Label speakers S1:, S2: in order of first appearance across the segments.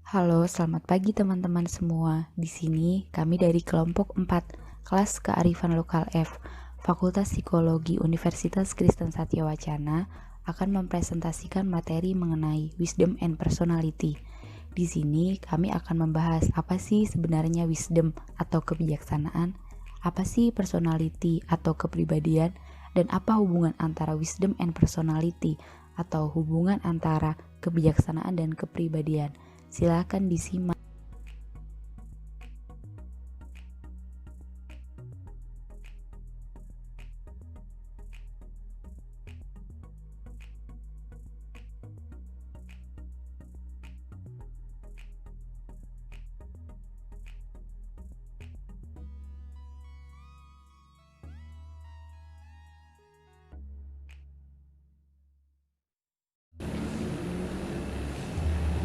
S1: Halo, selamat pagi teman-teman semua. Di sini kami dari kelompok 4, kelas Kearifan Lokal F, Fakultas Psikologi Universitas Kristen Satya Wacana akan mempresentasikan materi mengenai wisdom and personality. Di sini kami akan membahas apa sih sebenarnya wisdom atau kebijaksanaan, apa sih personality atau kepribadian, dan apa hubungan antara wisdom and personality atau hubungan antara kebijaksanaan dan kepribadian. Silakan disimak.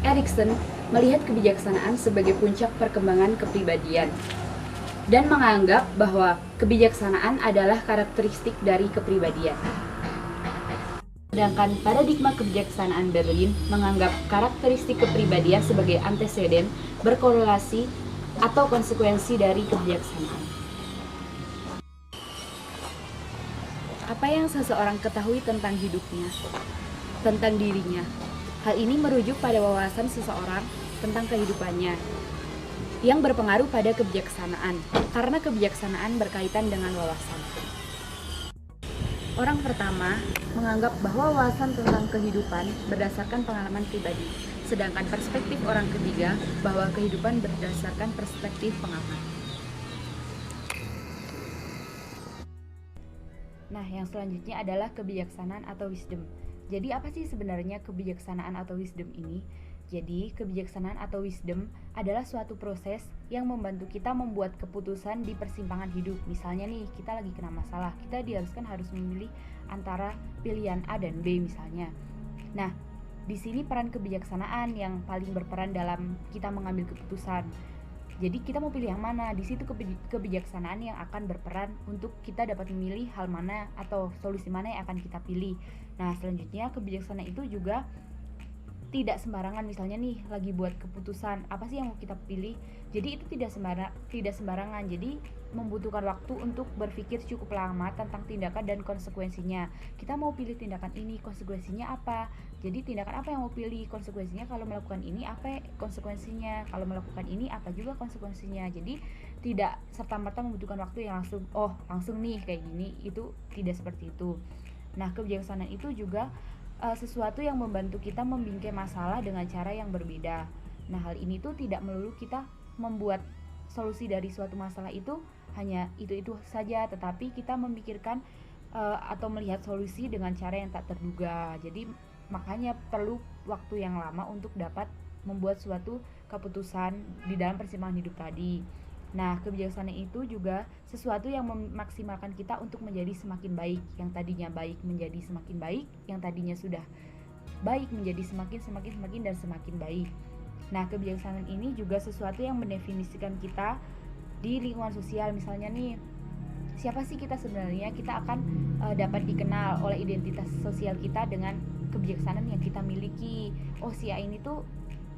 S2: Erikson melihat kebijaksanaan sebagai puncak perkembangan kepribadian dan menganggap bahwa kebijaksanaan adalah karakteristik dari kepribadian. Sedangkan paradigma kebijaksanaan Berlin menganggap karakteristik kepribadian sebagai anteseden, berkorelasi, atau konsekuensi dari kebijaksanaan. Apa yang seseorang ketahui tentang hidupnya, tentang dirinya? Hal ini merujuk pada wawasan seseorang tentang kehidupannya yang berpengaruh pada kebijaksanaan, karena kebijaksanaan berkaitan dengan wawasan. Orang pertama menganggap bahwa wawasan tentang kehidupan berdasarkan pengalaman pribadi, sedangkan perspektif orang ketiga bahwa kehidupan berdasarkan perspektif pengalaman. Nah, yang selanjutnya adalah kebijaksanaan atau wisdom. Jadi apa sih sebenarnya kebijaksanaan atau wisdom ini? Jadi, kebijaksanaan atau wisdom adalah suatu proses yang membantu kita membuat keputusan di persimpangan hidup. Misalnya nih, kita lagi kena masalah, kita diharuskan harus memilih antara pilihan A dan B misalnya. Nah, di sini peran kebijaksanaan yang paling berperan dalam kita mengambil keputusan. Jadi kita mau pilih yang mana? Di situ kebijaksanaan yang akan berperan untuk kita dapat memilih hal mana atau solusi mana yang akan kita pilih. Nah, selanjutnya kebijaksanaan itu juga tidak sembarangan. Misalnya nih lagi buat keputusan apa sih yang mau kita pilih, jadi itu tidak sembarangan. Jadi membutuhkan waktu untuk berpikir cukup lama tentang tindakan dan konsekuensinya. Kita mau pilih tindakan ini, konsekuensinya apa? Jadi tindakan apa yang mau pilih, konsekuensinya kalau melakukan ini apa konsekuensinya, kalau melakukan ini apa juga konsekuensinya. Jadi tidak serta-merta membutuhkan waktu yang langsung nih kayak gini, itu tidak seperti itu. Nah, kebijaksanaan itu juga sesuatu yang membantu kita membingkai masalah dengan cara yang berbeda. Nah, hal ini tuh tidak melulu kita membuat solusi dari suatu masalah itu hanya itu saja, tetapi kita memikirkan atau melihat solusi dengan cara yang tak terduga. Jadi makanya perlu waktu yang lama untuk dapat membuat suatu keputusan di dalam persimpangan hidup tadi. Nah, kebijaksanaan itu juga sesuatu yang memaksimalkan kita untuk menjadi semakin baik. Yang tadinya baik menjadi semakin baik, yang tadinya sudah baik menjadi semakin dan semakin baik. Nah, kebijaksanaan ini juga sesuatu yang mendefinisikan kita di lingkungan sosial. Misalnya nih, siapa sih kita sebenarnya? Kita akan dapat dikenal oleh identitas sosial kita dengan kebijaksanaan yang kita miliki. Oh, si A ini tuh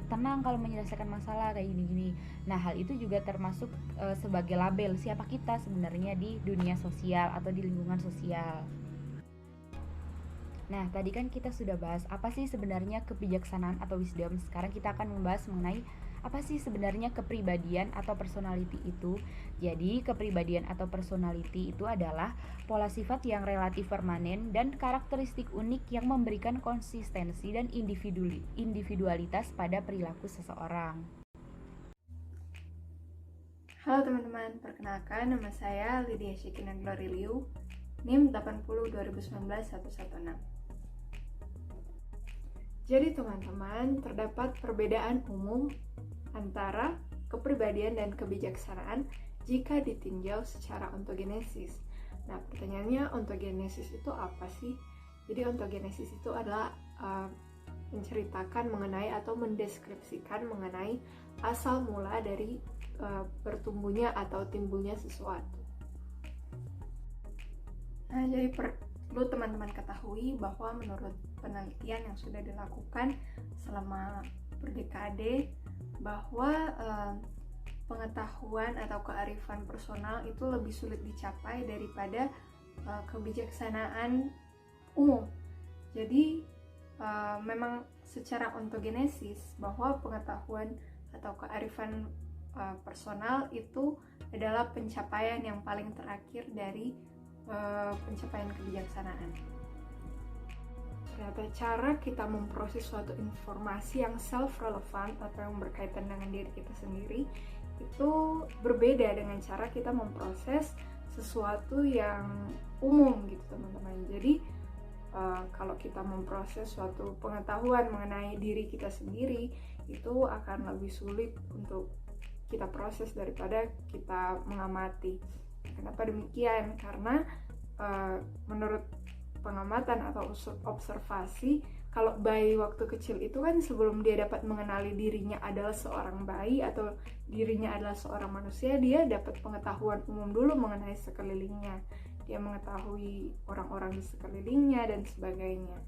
S2: tenang kalau menyelesaikan masalah kayak gini-gini. Nah, hal itu juga termasuk sebagai label siapa kita sebenarnya di dunia sosial atau di lingkungan sosial. Nah, tadi kan kita sudah bahas apa sih sebenarnya kebijaksanaan atau wisdom. Sekarang kita akan membahas mengenai apa sih sebenarnya kepribadian atau personality itu. Jadi, kepribadian atau personality itu adalah pola sifat yang relatif permanen dan karakteristik unik yang memberikan konsistensi dan individualitas pada perilaku seseorang.
S3: Halo teman-teman, perkenalkan nama saya Lydia Shekina Glory Liu, NIM 802019-116. Jadi teman-teman, terdapat perbedaan umum antara kepribadian dan kebijaksanaan jika ditinjau secara ontogenesis. Nah, pertanyaannya, ontogenesis itu apa sih? Jadi ontogenesis itu adalah menceritakan mengenai atau mendeskripsikan mengenai asal mula dari bertumbuhnya atau timbulnya sesuatu. Nah, jadi perlu teman-teman ketahui bahwa menurut penelitian yang sudah dilakukan selama berdekade bahwa pengetahuan atau kearifan personal itu lebih sulit dicapai daripada kebijaksanaan umum. Jadi memang secara ontogenesis bahwa pengetahuan atau kearifan personal itu adalah pencapaian yang paling terakhir dari pencapaian kebijaksanaan. Ternyata cara kita memproses suatu informasi yang self-relevant atau yang berkaitan dengan diri kita sendiri itu berbeda dengan cara kita memproses sesuatu yang umum gitu teman-teman. Jadi kalau kita memproses suatu pengetahuan mengenai diri kita sendiri itu akan lebih sulit untuk kita proses daripada kita mengamati. Kenapa demikian? Karena menurut pengamatan atau observasi, kalau bayi waktu kecil itu kan sebelum dia dapat mengenali dirinya adalah seorang bayi atau dirinya adalah seorang manusia, dia dapat pengetahuan umum dulu mengenai sekelilingnya. Dia mengetahui orang-orang di sekelilingnya dan sebagainya.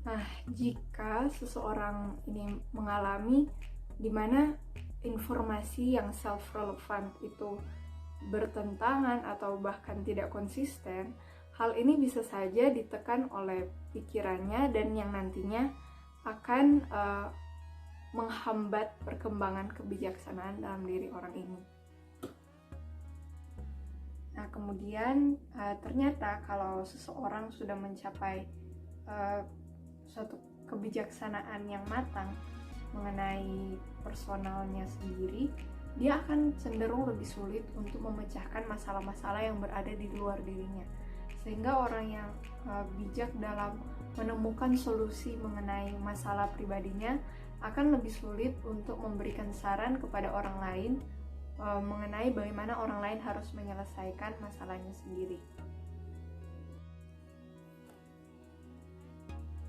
S3: Nah, jika seseorang ini mengalami di mana informasi yang self-relevant itu bertentangan atau bahkan tidak konsisten, hal ini bisa saja ditekan oleh pikirannya dan yang nantinya akan menghambat perkembangan kebijaksanaan dalam diri orang ini. Nah, kemudian ternyata kalau seseorang sudah mencapai suatu kebijaksanaan yang matang mengenai personalnya sendiri, dia akan cenderung lebih sulit untuk memecahkan masalah-masalah yang berada di luar dirinya. Sehingga orang yang bijak dalam menemukan solusi mengenai masalah pribadinya akan lebih sulit untuk memberikan saran kepada orang lain mengenai bagaimana orang lain harus menyelesaikan masalahnya sendiri.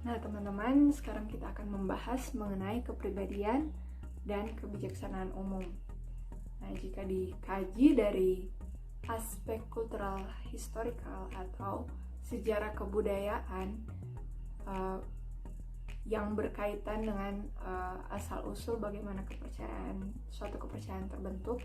S3: Nah teman-teman, sekarang kita akan membahas mengenai kepribadian dan kebijaksanaan umum. Nah, jika dikaji dari aspek kultural historical atau sejarah kebudayaan yang berkaitan dengan asal-usul bagaimana suatu kepercayaan terbentuk,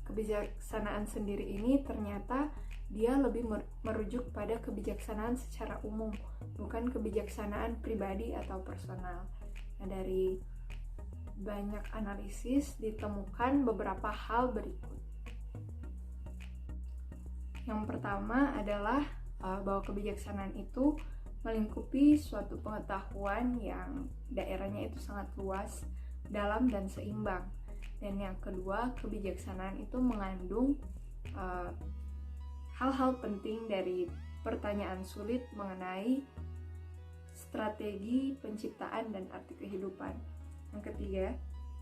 S3: kebijaksanaan sendiri ini ternyata dia lebih merujuk pada kebijaksanaan secara umum, bukan kebijaksanaan pribadi atau personal. Nah, dari banyak analisis ditemukan beberapa hal berikut. Yang pertama adalah bahwa kebijaksanaan itu melingkupi suatu pengetahuan yang daerahnya itu sangat luas, dalam dan seimbang. Dan yang kedua, kebijaksanaan itu mengandung hal-hal penting dari pertanyaan sulit mengenai strategi penciptaan dan arti kehidupan. Yang ketiga,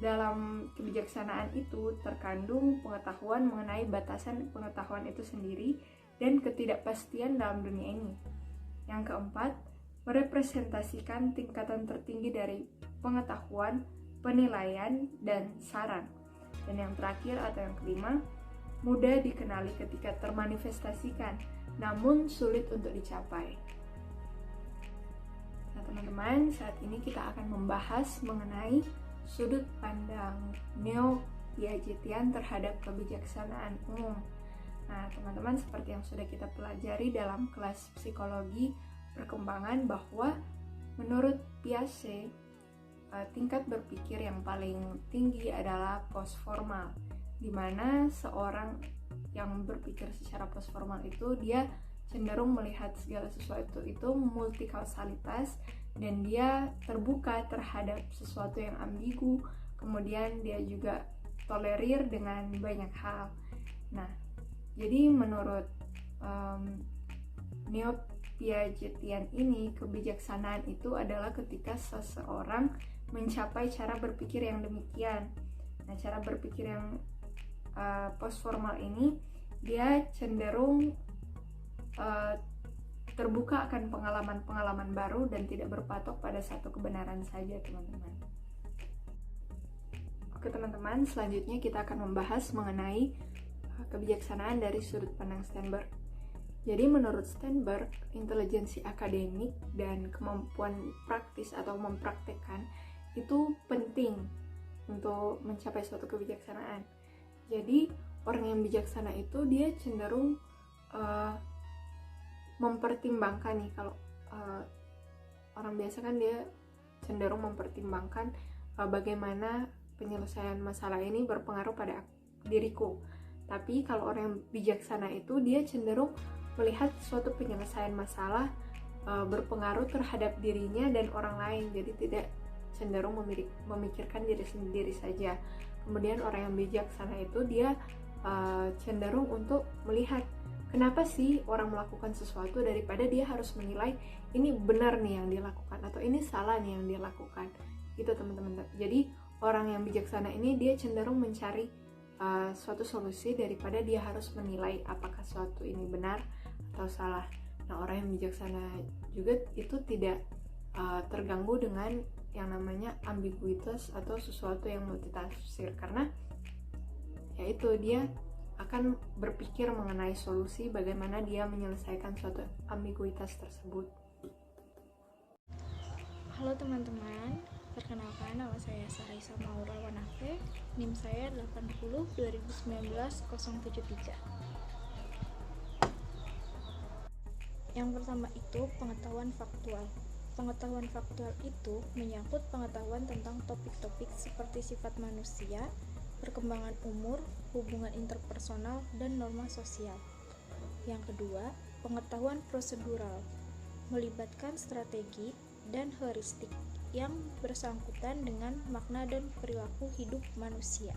S3: dalam kebijaksanaan itu terkandung pengetahuan mengenai batasan pengetahuan itu sendiri dan ketidakpastian dalam dunia ini. Yang keempat, merepresentasikan tingkatan tertinggi dari pengetahuan, penilaian, dan saran. Dan yang terakhir atau yang kelima, mudah dikenali ketika termanifestasikan, namun sulit untuk dicapai. Nah teman-teman, saat ini kita akan membahas mengenai sudut pandang neo-Piagetian terhadap kebijaksanaan umum. Nah teman-teman, seperti yang sudah kita pelajari dalam kelas psikologi perkembangan bahwa menurut Piaget, tingkat berpikir yang paling tinggi adalah postformal, di mana seorang yang berpikir secara postformal itu dia cenderung melihat segala sesuatu itu multikausalitas dan dia terbuka terhadap sesuatu yang ambigu, kemudian dia juga tolerir dengan banyak hal. Nah, jadi menurut neo-Piagetian ini, kebijaksanaan itu adalah ketika seseorang mencapai cara berpikir yang demikian. Nah, cara berpikir yang postformal ini dia cenderung terbuka akan pengalaman-pengalaman baru dan tidak berpatok pada satu kebenaran saja, teman-teman. Oke teman-teman, selanjutnya kita akan membahas mengenai kebijaksanaan dari sudut pandang Sternberg. Jadi menurut Sternberg, intelijensi akademik dan kemampuan praktis atau mempraktekkan itu penting untuk mencapai suatu kebijaksanaan. Jadi orang yang bijaksana itu dia cenderung mempertimbangkan nih, kalau orang biasa kan dia cenderung mempertimbangkan bagaimana penyelesaian masalah ini berpengaruh pada diriku. Tapi kalau orang yang bijaksana itu dia cenderung melihat suatu penyelesaian masalah berpengaruh terhadap dirinya dan orang lain, jadi tidak cenderung memikirkan diri sendiri saja. Kemudian orang yang bijaksana itu dia cenderung untuk melihat kenapa sih orang melakukan sesuatu, daripada dia harus menilai ini benar nih yang dia lakukan atau ini salah nih yang dia lakukan. Gitu teman-teman. Jadi orang yang bijaksana ini dia cenderung mencari suatu solusi daripada dia harus menilai apakah suatu ini benar atau salah. Nah, orang yang bijaksana juga itu tidak terganggu dengan yang namanya ambiguitas atau sesuatu yang multitafsir, karena yaitu dia akan berpikir mengenai solusi bagaimana dia menyelesaikan suatu ambiguitas tersebut.
S4: Halo teman-teman, perkenalkan nama saya Sarisa Maura Wanafe, NIM saya 80/2019-073. Yang pertama itu pengetahuan faktual. Pengetahuan faktual itu menyangkut pengetahuan tentang topik-topik seperti sifat manusia, perkembangan umur, hubungan interpersonal, dan norma sosial. Yang kedua, pengetahuan prosedural, melibatkan strategi dan heuristik yang bersangkutan dengan makna dan perilaku hidup manusia.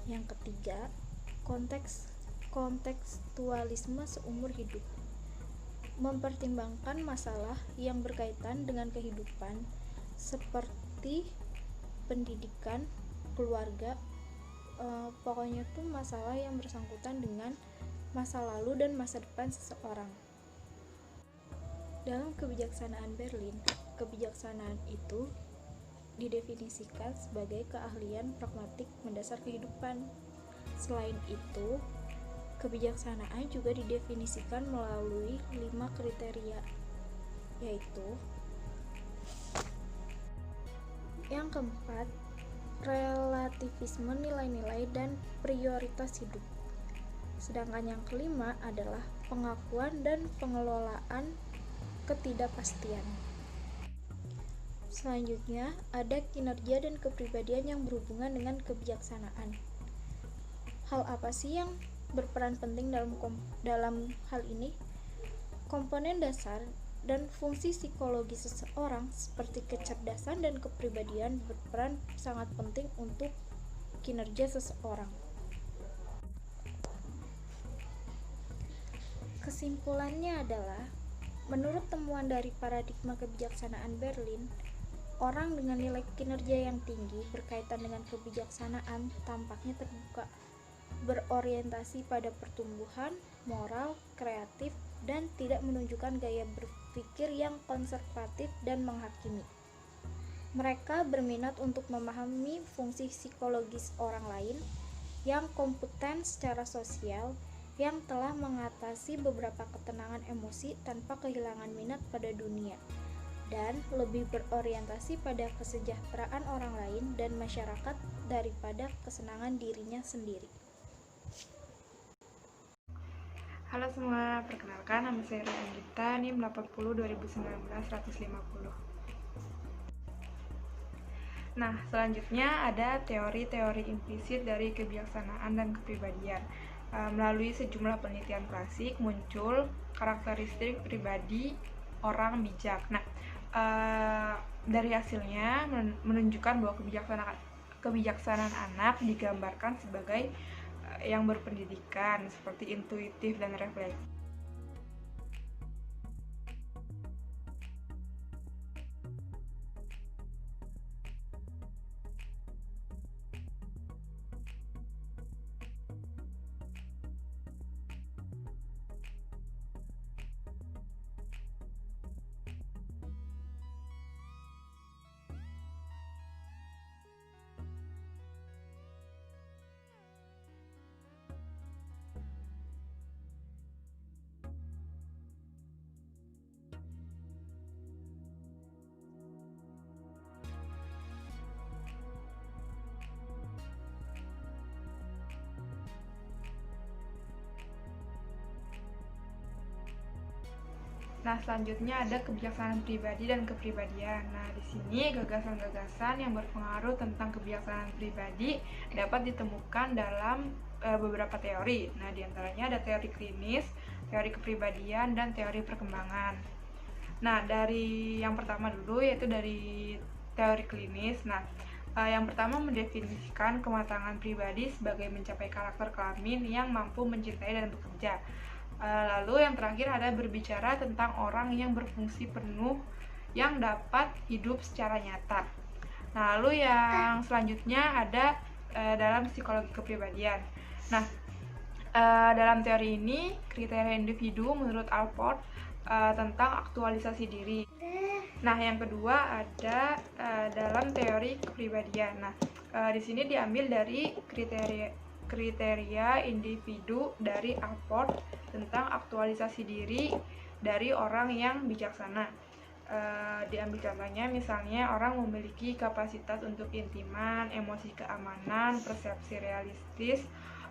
S4: Yang ketiga, kontekstualisme seumur hidup, mempertimbangkan masalah yang berkaitan dengan kehidupan seperti pendidikan, keluarga, pokoknya tuh masalah yang bersangkutan dengan masa lalu dan masa depan seseorang. Dalam kebijaksanaan Berlin, kebijaksanaan itu didefinisikan sebagai keahlian pragmatik mendasar kehidupan. Selain itu, kebijaksanaan juga didefinisikan melalui 5 kriteria, yaitu yang keempat, relativisme nilai-nilai dan prioritas hidup. Sedangkan yang kelima adalah pengakuan dan pengelolaan ketidakpastian. Selanjutnya, ada kinerja dan kepribadian yang berhubungan dengan kebijaksanaan. Hal apa sih yang berperan penting dalam hal ini? Komponen dasar dan fungsi psikologi seseorang seperti kecerdasan dan kepribadian berperan sangat penting untuk kinerja seseorang. Kesimpulannya adalah, menurut temuan dari paradigma kebijaksanaan Berlin, orang dengan nilai kinerja yang tinggi berkaitan dengan kebijaksanaan tampaknya terbuka, berorientasi pada pertumbuhan, moral, kreatif, dan tidak menunjukkan gaya berpikir yang konservatif dan menghakimi. Mereka berminat untuk memahami fungsi psikologis orang lain, yang kompeten secara sosial, yang telah mengatasi beberapa ketenangan emosi tanpa kehilangan minat pada dunia, dan lebih berorientasi pada kesejahteraan orang lain dan masyarakat daripada kesenangan dirinya sendiri.
S5: Halo semua, perkenalkan nama saya Ryan Gita, NIM 80/2019-150. Nah, selanjutnya ada teori-teori implisit dari kebijaksanaan dan kepribadian. Melalui sejumlah penelitian klasik muncul karakteristik pribadi orang bijak. Nah, dari hasilnya menunjukkan bahwa kebijaksanaan anak digambarkan sebagai yang berpendidikan, seperti intuitif dan refleksi. Nah, selanjutnya ada kebijaksanaan pribadi dan kepribadian. Nah, di sini gagasan-gagasan yang berpengaruh tentang kebijaksanaan pribadi dapat ditemukan dalam beberapa teori. Nah, diantaranya ada teori klinis, teori kepribadian, dan teori perkembangan. Nah, dari yang pertama dulu yaitu dari teori klinis. Nah, yang pertama mendefinisikan kematangan pribadi sebagai mencapai karakter kelamin yang mampu mencintai dan bekerja. Lalu yang terakhir ada berbicara tentang orang yang berfungsi penuh yang dapat hidup secara nyata. Nah, lalu yang selanjutnya ada dalam psikologi kepribadian. Nah, dalam teori ini kriteria individu menurut Alport tentang aktualisasi diri. Nah, yang kedua ada dalam teori kepribadian. Nah, di sini diambil dari kriteria individu dari Alport tentang aktualisasi diri dari orang yang bijaksana. Diambil contohnya misalnya orang memiliki kapasitas untuk intiman, emosi keamanan, persepsi realistis,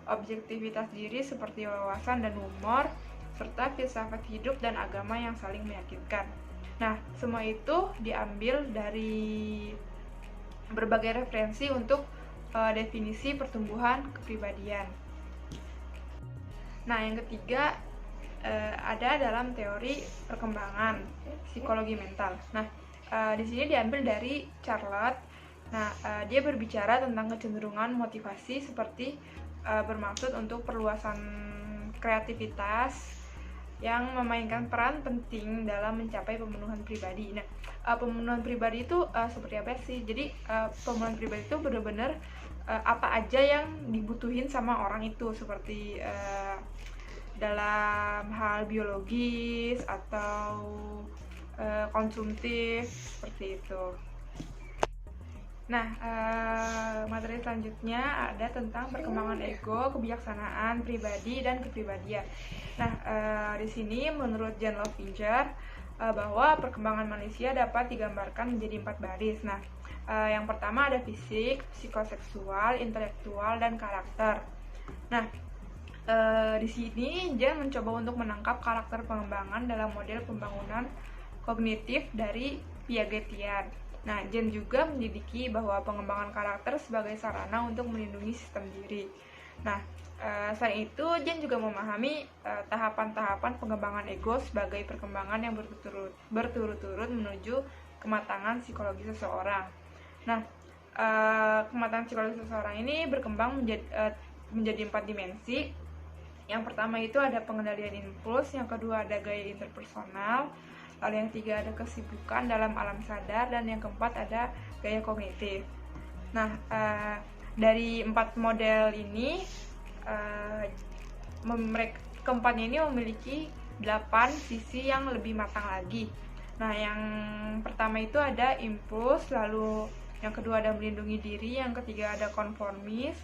S5: objektivitas diri seperti wawasan dan humor, serta filsafat hidup dan agama yang saling meyakinkan. Nah, semua itu diambil dari berbagai referensi untuk definisi pertumbuhan kepribadian. Nah, yang ketiga ada dalam teori perkembangan psikologi mental. Nah, di sini diambil dari Charlotte. Nah, dia berbicara tentang kecenderungan motivasi seperti bermaksud untuk perluasan kreativitas yang memainkan peran penting dalam mencapai pemenuhan pribadi. Nah, pemenuhan pribadi itu seperti apa sih? Jadi, pemenuhan pribadi itu benar-benar apa aja yang dibutuhin sama orang itu, seperti dalam hal biologis atau konsumtif, seperti itu. Nah, materi selanjutnya ada tentang perkembangan ego, kebijaksanaan pribadi, dan kepribadian. Nah, di sini menurut Jan Lovinger bahwa perkembangan manusia dapat digambarkan menjadi 4 baris. Nah, yang pertama ada fisik, psikoseksual, intelektual, dan karakter. Nah, di sini Jan mencoba untuk menangkap karakter pengembangan dalam model pembangunan kognitif dari Piagetian. Nah, Jan juga menyelidiki bahwa pengembangan karakter sebagai sarana untuk melindungi sistem diri. Nah, selain itu, Jan juga memahami tahapan-tahapan pengembangan ego sebagai perkembangan yang berturut-turut menuju kematangan psikologi seseorang. Nah, kematangan psikologi seseorang ini berkembang menjadi 4 dimensi. Yang pertama itu ada pengendalian impuls, yang kedua ada gaya interpersonal, lalu yang ketiga ada kesibukan dalam alam sadar, dan yang keempat ada gaya kognitif. Nah, dari 4 model ini, keempatnya ini memiliki 8 sisi yang lebih matang lagi. Nah, yang pertama itu ada impuls, lalu yang kedua ada melindungi diri, yang ketiga ada konformis,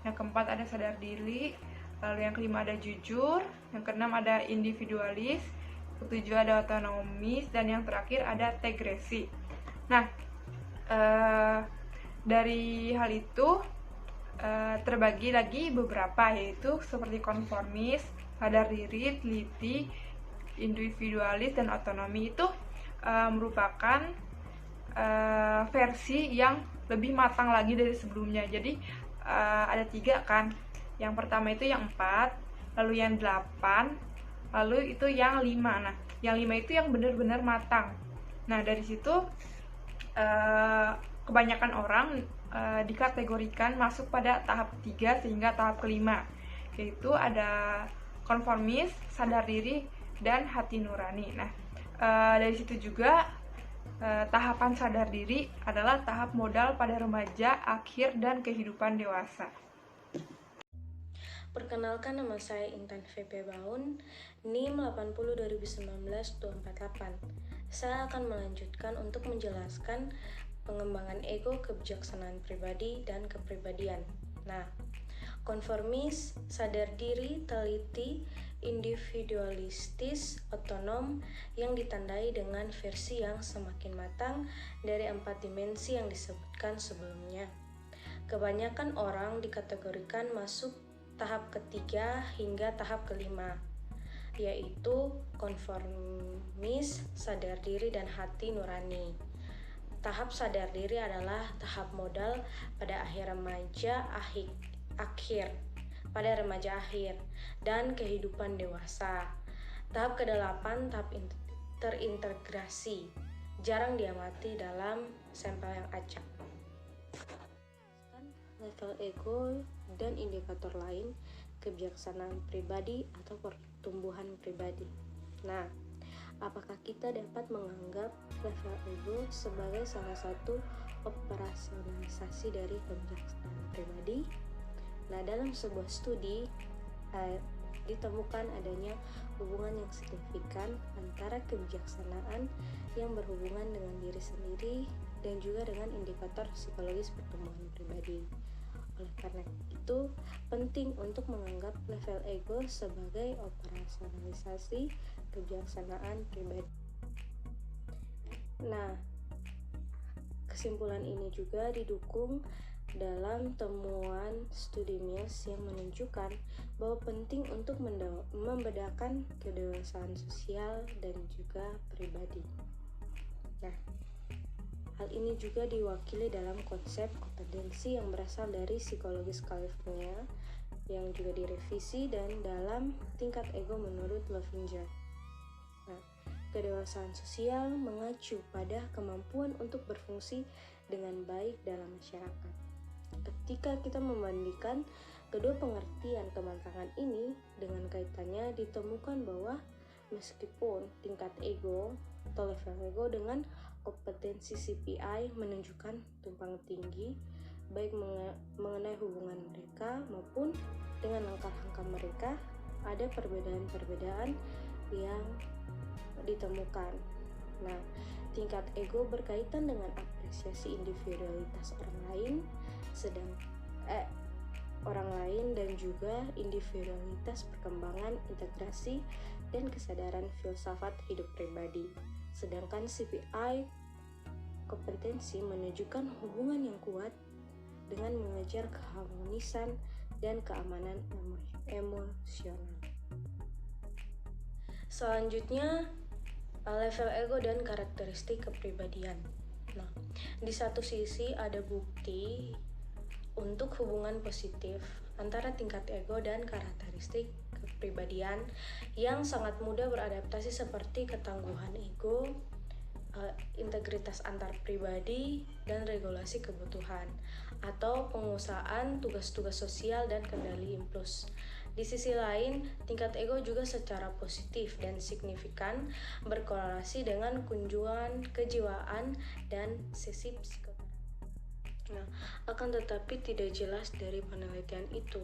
S5: yang keempat ada sadar diri, lalu yang kelima ada jujur, yang keenam ada individualis, ketujuh ada otonomis, dan yang terakhir ada tegresi. Nah, dari hal itu terbagi lagi beberapa, yaitu seperti konformis, sadar diri, teliti, individualis, dan otonomi. Itu merupakan versi yang lebih matang lagi dari sebelumnya. Jadi ada 3 kan. Yang pertama itu yang 4, lalu yang 8, lalu itu yang 5. Nah, yang 5 itu yang benar-benar matang. Nah, dari situ kebanyakan orang dikategorikan masuk pada tahap ketiga sehingga tahap kelima, yaitu ada konformis, sadar diri, dan hati nurani. Nah, dari situ juga tahapan sadar diri adalah tahap modal pada remaja, akhir, dan kehidupan dewasa.
S6: Perkenalkan, nama saya Intan VP Baun, NIM 802019-248. Saya akan melanjutkan untuk menjelaskan pengembangan ego, kebijaksanaan pribadi, dan kepribadian. Nah, konformis, sadar diri, teliti, individualistis, otonom yang ditandai dengan versi yang semakin matang dari 4 dimensi yang disebutkan sebelumnya. Kebanyakan orang dikategorikan masuk tahap ketiga hingga tahap kelima. yaitu konformis, sadar diri, dan hati nurani. Tahap sadar diri adalah tahap modal pada remaja akhir dan kehidupan dewasa. Tahap ke-8, tahap terintegrasi, jarang diamati dalam sampel yang acak. Level ego dan indikator lain kebijaksanaan pribadi atau pertumbuhan pribadi. Nah, apakah kita dapat menganggap level ego sebagai salah satu operasionalisasi dari kebijaksanaan pribadi? Nah, dalam sebuah studi ditemukan adanya hubungan yang signifikan antara kebijaksanaan yang berhubungan dengan diri sendiri dan juga dengan indikator psikologis pertumbuhan pribadi. Oleh karena itu, penting untuk menganggap level ego sebagai operasionalisasi kebijaksanaan pribadi. Nah, kesimpulan ini juga didukung dalam temuan studi Mills yang menunjukkan bahwa penting untuk membedakan kedewasaan sosial dan juga pribadi. Nah, hal ini juga diwakili dalam konsep kompetensi yang berasal dari psikologis California yang juga direvisi dan dalam tingkat ego menurut Loevinger. Nah, kedewasaan sosial mengacu pada kemampuan untuk berfungsi dengan baik dalam masyarakat. Ketika kita membandingkan kedua pengertian kematangan ini dengan kaitannya, ditemukan bahwa meskipun tingkat ego atau level ego dengan kompetensi CPI menunjukkan tumpang tinggi baik mengenai hubungan mereka maupun dengan langkah-langkah mereka, ada perbedaan-perbedaan yang ditemukan. Nah, tingkat ego berkaitan dengan apresiasi individualitas orang lain dan juga individualitas perkembangan, integrasi, dan kesadaran filsafat hidup pribadi. Sedangkan CPI kompetensi menunjukkan hubungan yang kuat dengan mengejar keharmonisan dan keamanan emosional. Selanjutnya, level ego dan karakteristik kepribadian. Nah, di satu sisi ada bukti untuk hubungan positif antara tingkat ego dan karakteristik kepribadian yang sangat mudah beradaptasi seperti ketangguhan ego, integritas antar pribadi, dan regulasi kebutuhan atau penguasaan tugas-tugas sosial dan kendali impuls. Di sisi lain, tingkat ego juga secara positif dan signifikan berkorelasi dengan kunjungan kejiwaan dan sesi psikoterapi. Nah, akan tetapi tidak jelas dari penelitian itu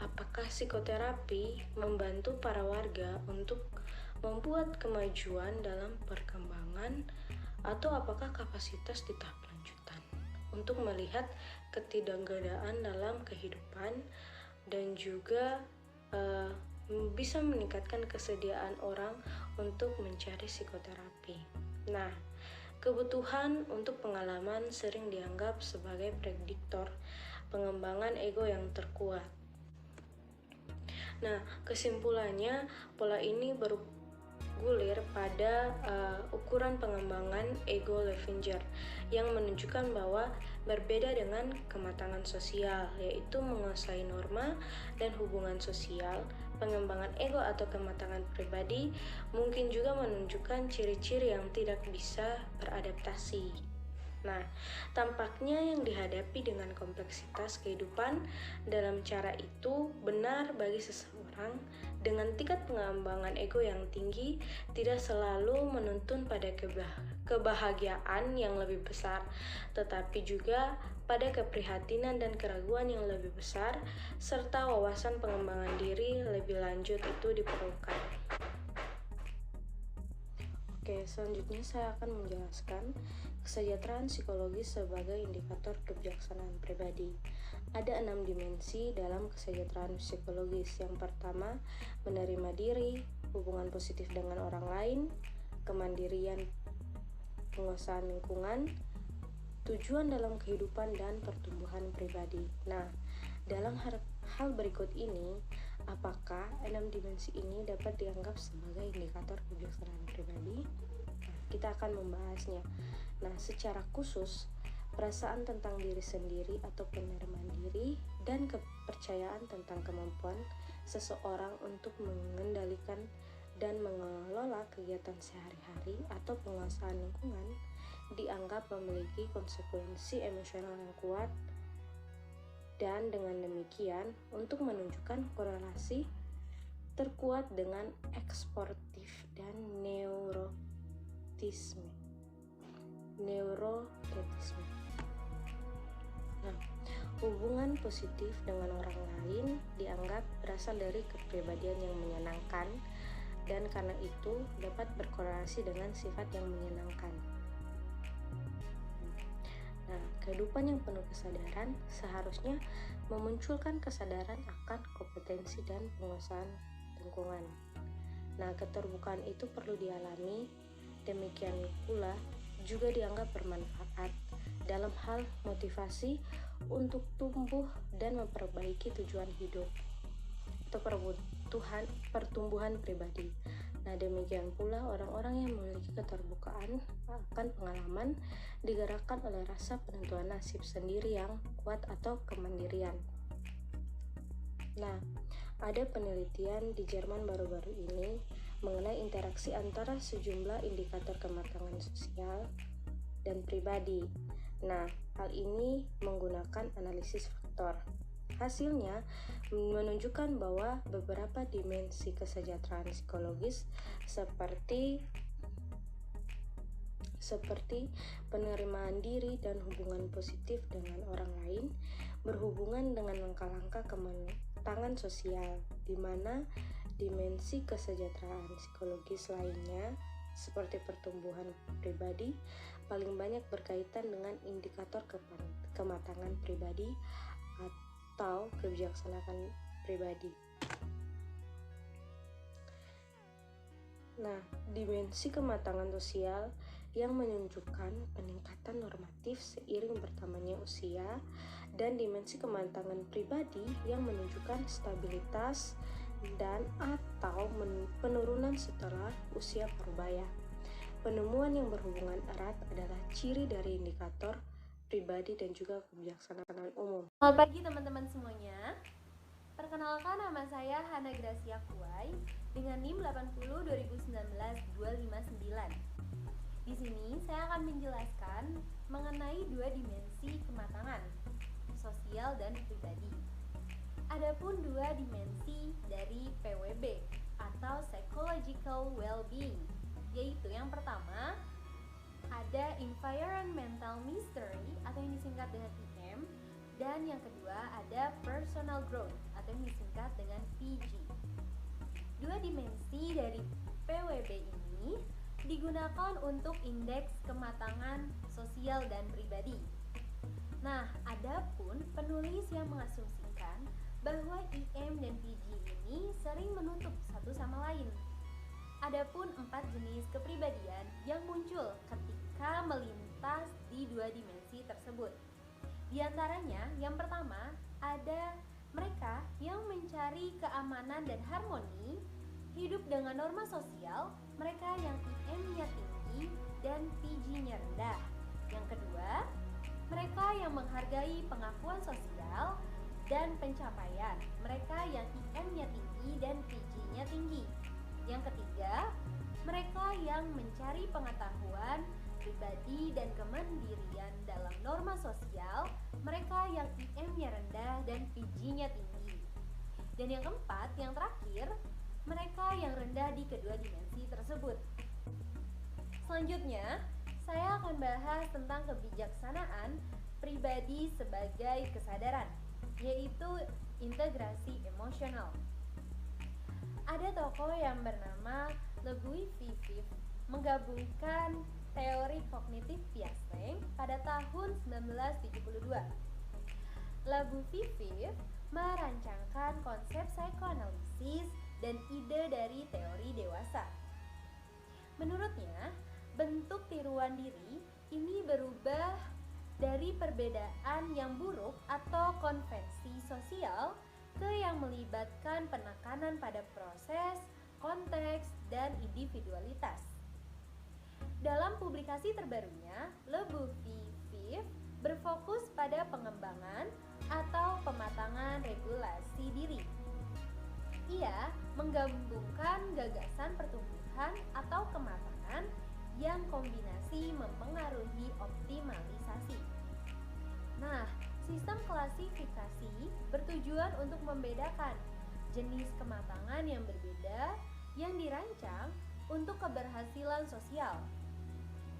S6: apakah psikoterapi membantu para warga untuk membuat kemajuan dalam perkembangan atau apakah kapasitas di tahap lanjutan untuk melihat ketidakadaan dalam kehidupan dan juga bisa meningkatkan kesediaan orang untuk mencari psikoterapi. Nah, kebutuhan untuk pengalaman sering dianggap sebagai prediktor pengembangan ego yang terkuat. Nah, kesimpulannya, pola ini bergulir pada ukuran pengembangan ego Loevinger yang menunjukkan bahwa berbeda dengan kematangan sosial, yaitu menguasai norma dan hubungan sosial. Pengembangan ego atau kematangan pribadi mungkin juga menunjukkan ciri-ciri yang tidak bisa beradaptasi. Nah, tampaknya yang dihadapi dengan kompleksitas kehidupan dalam cara itu benar bagi seseorang dengan tingkat pengembangan ego yang tinggi tidak selalu menuntun pada kebahagiaan yang lebih besar, tetapi juga pada keprihatinan dan keraguan yang lebih besar, serta wawasan pengembangan diri lebih lanjut itu diperlukan. Oke, selanjutnya saya akan menjelaskan kesejahteraan psikologis sebagai indikator kebijaksanaan pribadi. Ada 6 dimensi dalam kesejahteraan psikologis. Yang pertama, menerima diri, hubungan positif dengan orang lain, kemandirian, penguasaan lingkungan, tujuan dalam kehidupan, dan pertumbuhan pribadi. Nah, dalam hal berikut ini apakah 6 dimensi ini dapat dianggap sebagai indikator kebijaksanaan pribadi? Nah, kita akan membahasnya. Nah, secara khusus, perasaan tentang diri sendiri atau penerimaan diri dan kepercayaan tentang kemampuan seseorang untuk mengendalikan dan mengelola kegiatan sehari-hari atau penguasaan lingkungan dianggap memiliki konsekuensi emosional yang kuat, dan dengan demikian untuk menunjukkan korelasi terkuat dengan eksportif dan neurotisme. Nah, hubungan positif dengan orang lain dianggap berasal dari kepribadian yang menyenangkan, dan karena itu dapat berkorelasi dengan sifat yang menyenangkan. Nah, kehidupan yang penuh kesadaran seharusnya memunculkan kesadaran akan kompetensi dan penguasaan lingkungan. Nah, keterbukaan itu perlu dialami, demikian pula juga dianggap bermanfaat dalam hal motivasi untuk tumbuh dan memperbaiki tujuan hidup atau pertumbuhan pribadi. Nah, demikian pula orang-orang yang memiliki keterbukaan akan pengalaman digerakkan oleh rasa penentuan nasib sendiri yang kuat atau kemandirian. Nah, ada penelitian di Jerman baru-baru ini mengenai interaksi antara sejumlah indikator kematangan sosial dan pribadi. Nah, hal ini menggunakan analisis faktor. Hasilnya menunjukkan bahwa beberapa dimensi kesejahteraan psikologis seperti penerimaan diri dan hubungan positif dengan orang lain berhubungan dengan langkah-langkah kematangan sosial, di mana dimensi kesejahteraan psikologis lainnya seperti pertumbuhan pribadi paling banyak berkaitan dengan indikator kematangan pribadi atau kebijaksanaan pribadi. Nah, dimensi kematangan sosial yang menunjukkan peningkatan normatif seiring bertambahnya usia, dan dimensi kematangan pribadi yang menunjukkan stabilitas dan atau penurunan setelah usia parubaya. Penemuan yang berhubungan erat adalah ciri dari indikator pribadi dan juga kebijaksanaan umum.
S2: Selamat pagi teman-teman semuanya. Perkenalkan, nama saya Hana Gracia Kuai dengan NIM 802019-259. Di sini saya akan menjelaskan mengenai dua dimensi kematangan, sosial dan pribadi. Adapun dua dimensi dari PWB atau Psychological Well-being, yaitu yang pertama ada Environmental Mastery atau yang disingkat dengan EM, dan yang kedua ada Personal Growth atau yang disingkat dengan PG. Dua dimensi dari PWB ini digunakan untuk indeks kematangan sosial dan pribadi. Nah, adapun penulis yang mengasumsikan bahwa IM dan PG ini sering menutup satu sama lain. Adapun 4 jenis kepribadian yang muncul ketika melintas di dua dimensi tersebut. Di antaranya, yang pertama ada mereka yang mencari keamanan dan harmoni, hidup dengan norma sosial, mereka yang IM-nya tinggi dan PG-nya rendah. Yang kedua, mereka yang menghargai pengakuan sosial dan pencapaian, mereka yang IM-nya tinggi dan PG-nya tinggi. Yang ketiga, mereka yang mencari pengetahuan pribadi dan kemandirian dalam norma sosial, mereka yang IM-nya rendah dan PG-nya tinggi. Dan yang keempat, yang terakhir, mereka yang rendah di kedua dimensi tersebut. Selanjutnya, saya akan bahas tentang kebijaksanaan pribadi sebagai kesadaran, yaitu integrasi emosional. Ada tokoh yang bernama Louis Vivif menggabungkan teori kognitif Piaget pada tahun 1972. Louis Vivif merancangkan konsep psikoanalisis dan ide dari teori dewasa. Menurutnya, bentuk tiruan diri ini berubah dari perbedaan yang buruk atau konvensi sosial
S7: ke yang melibatkan penekanan pada proses, konteks, dan individualitas. Dalam publikasi terbarunya, Le Bouffier berfokus pada pengembangan atau pematangan regulasi diri. Ia menggabungkan gagasan pertumbuhan atau kematangan yang kombinasi mempengaruhi optimalisasi. Nah, sistem klasifikasi bertujuan untuk membedakan jenis kematangan yang berbeda yang dirancang untuk keberhasilan sosial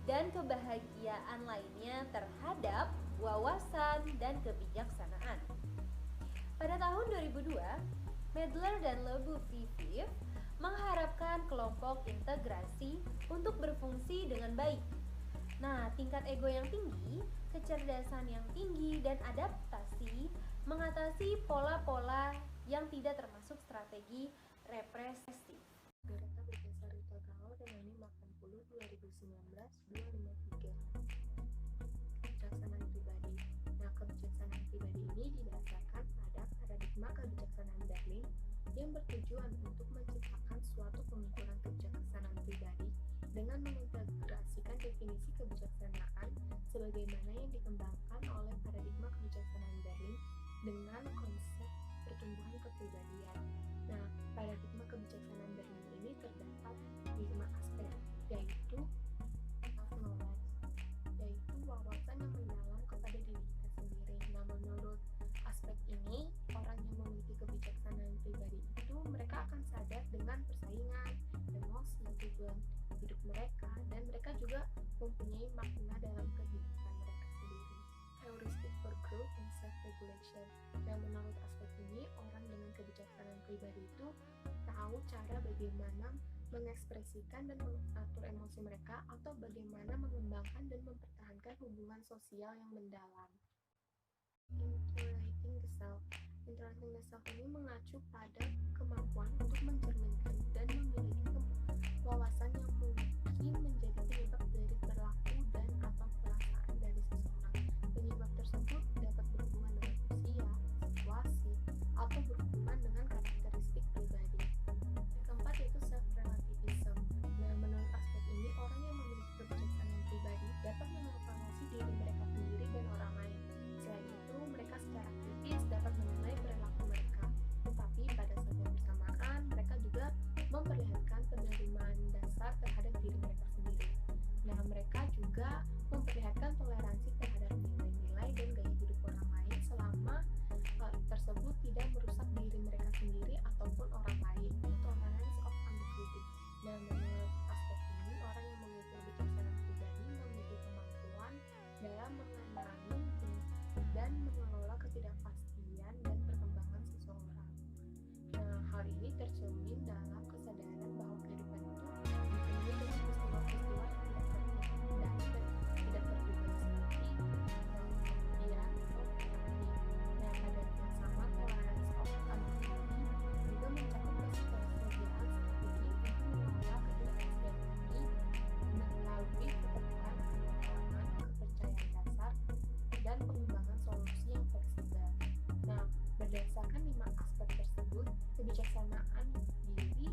S7: dan kebahagiaan lainnya terhadap wawasan dan kebijaksanaan. Pada tahun 2002, Madler dan Le Bouffier mengharapkan kelompok integrasi untuk berfungsi dengan baik. Nah, tingkat ego yang tinggi, kecerdasan yang tinggi, dan adaptasi mengatasi pola-pola yang tidak termasuk strategi represif.
S6: Greta Bersari Total dengan 80 2019 253. Kebijaksanaan pribadi. Nah, kebijaksanaan pribadi ini didasarkan pada paradigma kebijaksanaan Berlin yang bertujuan untuk menciptakan suatu pengukuran kebijaksanaan pribadi dengan mengintegrasikan definisi kebijaksanaan sebagaimana yang dikembangkan oleh paradigma kebijaksanaan Berlin dengan konsep pertumbuhan kepribadian. Nah, paradigma kebijaksanaan Berlin ini terdapat 5 aspek, yaitu self-knowledge, yaitu wawasan yang mendalam kepada diri kita sendiri. Nah, menurut aspek ini, orang yang memiliki kebijaksanaan pribadi itu mereka akan sadar dengan persaingan, emosi, tujuan hidup mereka, dan mereka juga mempunyai makna dalam kehidupan mereka sendiri. Heuristic for growth and self-regulation. Nah, menurut aspek ini, orang dengan kebijaksanaan pribadi itu tahu cara bagaimana mengekspresikan dan mengatur emosi mereka atau bagaimana mengembangkan dan mempertahankan hubungan sosial yang mendalam. Interacting the self. Interacting the self ini mengacu pada kemampuan untuk mencerminkan dan memiliki wawasan yang mungkin menjadi penyebab dari perilaku dan atau perasaan dari seseorang. Penyebab tersebut dapat berhubungan dengan usia, situasi, atau berhubungan dengan karakteristik pribadi. Yang keempat yaitu self-relativism. Nah, menurut aspek ini, orang yang memiliki kebijaksanaan pribadi dapat mengevaluasi diri mereka sendiri dan orang lain. Selain itu, mereka secara kritis dapat menilai perilaku mereka. Tetapi pada saat yang bersamaan, mereka juga memperlihatkan penerimaan dasar terhadap diri mereka sendiri. Nah, mereka juga memperlihatkan toleransi terhadap nilai-nilai dan gaya hidup orang lain selama hal tersebut tidak merusak diri mereka sendiri ataupun orang lain. Tolerance of ambiguity. Nah, menurut aspek ini, orang yang memiliki kebijaksanaan pribadi memiliki kemampuan dalam mengenali dan mengelola ketidakpastian dan perkembangan seseorang. Nah, hal ini tercermin dalam kesadaran bahwa kehidupan itu dipenuhi dengan peristiwa-peristiwa yang tidak terhindari dan tidak terduga seperti kematian atau penyakit. Nah, pada yang sama, tolerance of ambiguity juga mencakup kesetiaan strategi untuk mengelola ketidakpastian ini melalui keterbukaan, pengalaman, kepercayaan dasar, dan pengembangan solusi yang fleksibel. Nah, berdasarkan 5 aspek tersebut, kebijaksanaan diri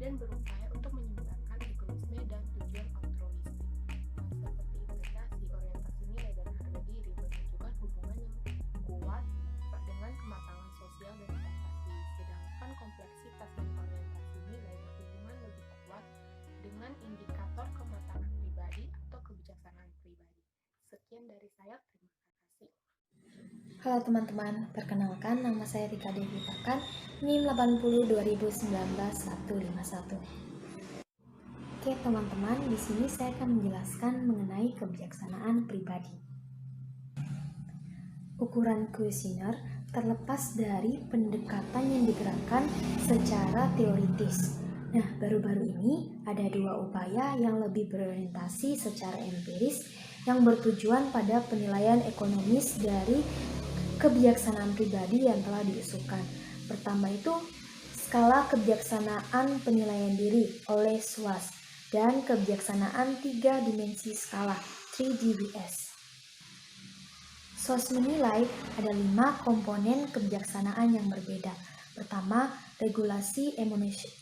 S8: dan berupaya untuk menyebarkan egoisme dan tujuan altruistik. Seperti investasi, orientasi nilai dan harga diri menunjukkan hubungan yang kuat dengan kematangan sosial dan adaptasi, sedangkan kompleksitas dan orientasi nilai berhubungan lebih kuat dengan indikator kematangan pribadi atau kebijaksanaan pribadi. Sekian dari saya, terima kasih.
S4: Halo teman-teman, perkenalkan nama saya Rika Devi Pakan, NIM 80 2019 151. Oke teman-teman, di sini saya akan menjelaskan mengenai kebijaksanaan pribadi. Ukuran kuesioner terlepas dari pendekatan yang digerakkan secara teoritis. Nah, baru-baru ini ada dua upaya yang lebih berorientasi secara empiris yang bertujuan pada penilaian ekonomis dari kebijaksanaan pribadi yang telah diusulkan. Pertama itu skala kebijaksanaan penilaian diri oleh SWAS dan kebijaksanaan 3 dimensi skala 3DVS. SWAS menilai ada 5 komponen kebijaksanaan yang berbeda. Pertama, regulasi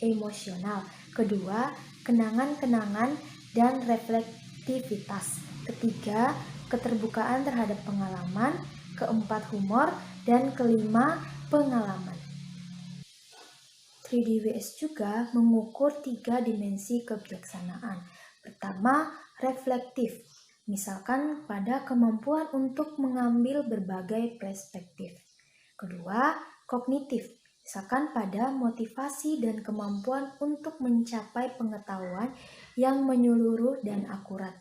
S4: emosional. Kedua, kenangan-kenangan dan reflektivitas. Ketiga, keterbukaan terhadap pengalaman. Keempat, humor. Dan kelima, pengalaman. 3DVS juga mengukur 3 dimensi kebijaksanaan. Pertama, reflektif. Misalkan pada kemampuan untuk mengambil berbagai perspektif. Kedua, kognitif. Misalkan pada motivasi dan kemampuan untuk mencapai pengetahuan yang menyeluruh dan akurat.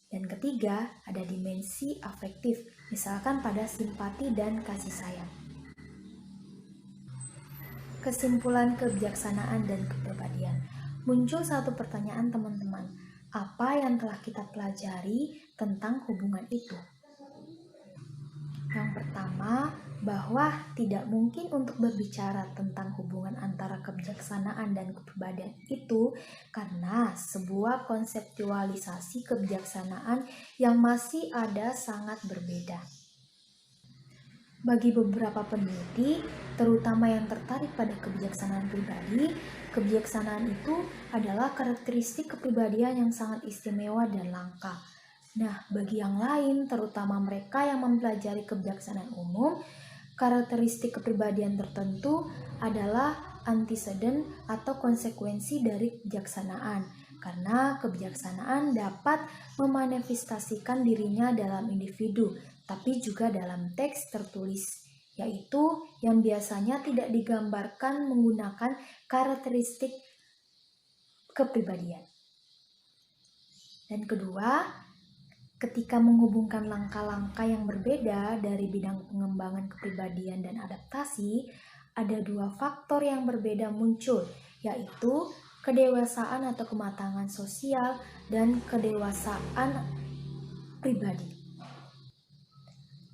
S4: Dan ketiga, ada dimensi afektif. Misalkan pada simpati dan kasih sayang. Kesimpulan kebijaksanaan dan kepribadian. Muncul satu pertanyaan teman-teman. Apa yang telah kita pelajari tentang hubungan itu? Yang pertama, bahwa tidak mungkin untuk berbicara tentang hubungan antara kebijaksanaan dan kepribadian itu karena sebuah konseptualisasi kebijaksanaan yang masih ada sangat berbeda. Bagi beberapa peneliti, terutama yang tertarik pada kebijaksanaan pribadi, kebijaksanaan itu adalah karakteristik kepribadian yang sangat istimewa dan langka. Nah, bagi yang lain, terutama mereka yang mempelajari kebijaksanaan umum, karakteristik kepribadian tertentu adalah anteseden atau konsekuensi dari kebijaksanaan, karena kebijaksanaan dapat memanifestasikan dirinya dalam individu, tapi juga dalam teks tertulis, yaitu yang biasanya tidak digambarkan menggunakan karakteristik kepribadian. Dan kedua, ketika menghubungkan langkah-langkah yang berbeda dari bidang pengembangan kepribadian dan adaptasi, ada dua faktor yang berbeda muncul, yaitu kedewasaan atau kematangan sosial dan kedewasaan pribadi.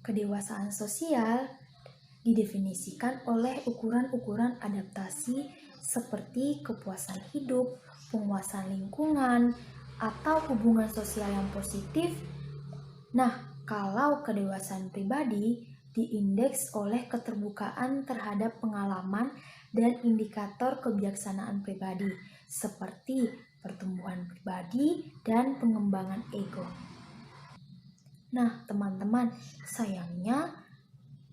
S4: Kedewasaan sosial didefinisikan oleh ukuran-ukuran adaptasi seperti kepuasan hidup, penguasaan lingkungan, atau hubungan sosial yang positif. Nah, kalau kedewasaan pribadi diindeks oleh keterbukaan terhadap pengalaman dan indikator kebijaksanaan pribadi, seperti pertumbuhan pribadi dan pengembangan ego. Nah, teman-teman, sayangnya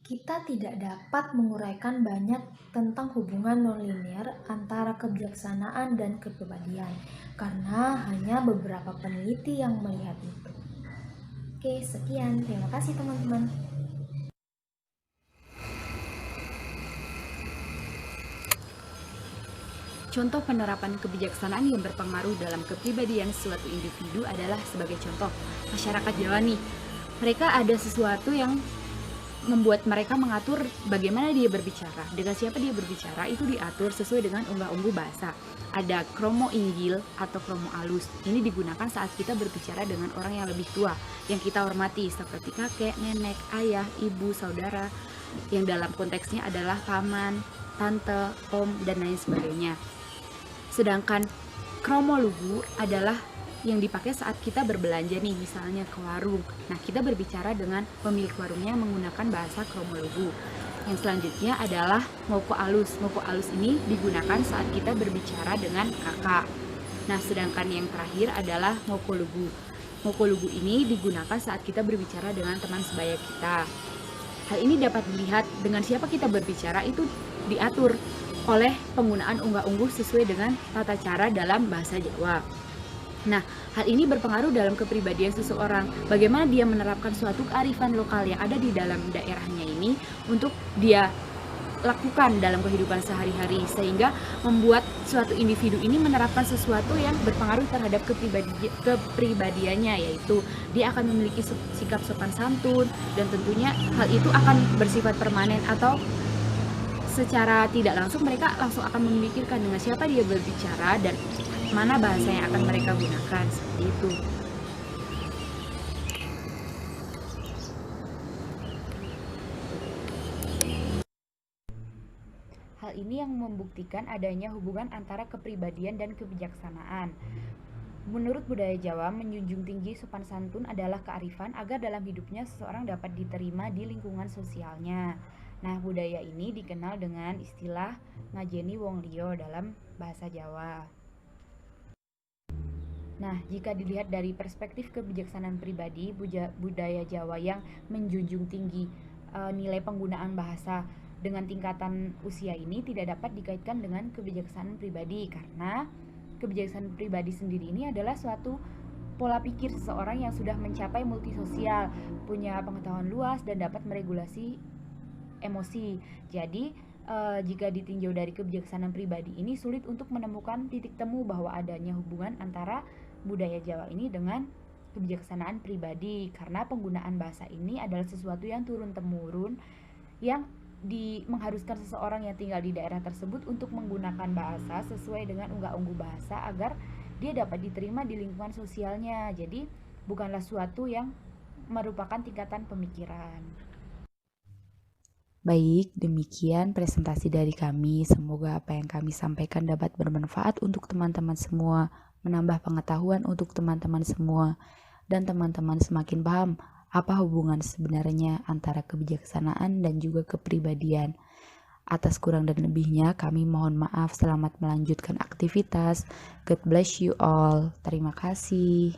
S4: kita tidak dapat menguraikan banyak tentang hubungan nonlinear antara kebijaksanaan dan kepribadian, karena hanya beberapa peneliti yang melihat itu. Oke, sekian. Terima kasih teman-teman.
S2: Contoh penerapan kebijaksanaan yang berpengaruh dalam kepribadian suatu individu adalah sebagai contoh masyarakat Jawa nih. Mereka ada sesuatu yang membuat mereka mengatur bagaimana dia berbicara, dengan siapa dia berbicara itu diatur sesuai dengan unggah-ungguh bahasa. Ada kromo inggil atau kromo alus. Ini digunakan saat kita berbicara dengan orang yang lebih tua, yang kita hormati seperti kakek, nenek, ayah, ibu, saudara, yang dalam konteksnya adalah paman, tante, om, dan lain sebagainya. Sedangkan kromo lugu adalah yang dipakai saat kita berbelanja nih, misalnya ke warung. Nah, kita berbicara dengan pemilik warungnya menggunakan bahasa kromo lugu. Yang selanjutnya adalah moko alus. Moko alus ini digunakan saat kita berbicara dengan kakak. Nah, sedangkan yang terakhir adalah moko lugu. Moko lugu ini digunakan saat kita berbicara dengan teman sebaya kita. Hal ini dapat dilihat dengan siapa kita berbicara itu diatur oleh penggunaan unggah-ungguh sesuai dengan tata cara dalam bahasa Jawa. Nah, hal ini berpengaruh dalam kepribadian seseorang. Bagaimana dia menerapkan suatu kearifan lokal yang ada di dalam daerahnya ini untuk dia lakukan dalam kehidupan sehari-hari, sehingga membuat suatu individu ini menerapkan sesuatu yang berpengaruh terhadap kepribadiannya, yaitu dia akan memiliki sikap sopan santun, dan tentunya hal itu akan bersifat permanen atau secara tidak langsung mereka langsung akan memikirkan dengan siapa dia berbicara dan mana bahasa yang akan mereka gunakan, seperti itu. Hal ini yang membuktikan adanya hubungan antara kepribadian dan kebijaksanaan. Menurut budaya Jawa, menjunjung tinggi sopan santun adalah kearifan agar dalam hidupnya seseorang dapat diterima di lingkungan sosialnya. Nah, budaya ini dikenal dengan istilah ngajeni wong liya dalam bahasa Jawa. Nah, jika dilihat dari perspektif kebijaksanaan pribadi, budaya Jawa yang menjunjung tinggi nilai penggunaan bahasa dengan tingkatan usia ini tidak dapat dikaitkan dengan kebijaksanaan pribadi, karena kebijaksanaan pribadi sendiri ini adalah suatu pola pikir seseorang yang sudah mencapai multisosial, punya pengetahuan luas dan dapat meregulasi emosi. Jadi, jika ditinjau dari kebijaksanaan pribadi ini sulit untuk menemukan titik temu bahwa adanya hubungan antara budaya Jawa ini dengan kebijaksanaan pribadi, karena penggunaan bahasa ini adalah sesuatu yang turun-temurun yang mengharuskan seseorang yang tinggal di daerah tersebut untuk menggunakan bahasa sesuai dengan unggah-ungguh bahasa agar dia dapat diterima di lingkungan sosialnya. Jadi bukanlah suatu yang merupakan tingkatan pemikiran.
S1: Baik, demikian presentasi dari kami. Semoga apa yang kami sampaikan dapat bermanfaat untuk teman-teman semua, menambah pengetahuan untuk teman-teman semua, dan teman-teman semakin paham apa hubungan sebenarnya antara kebijaksanaan dan juga kepribadian. Atas kurang dan lebihnya, kami mohon maaf. Selamat melanjutkan aktivitas. God bless you all. Terima kasih.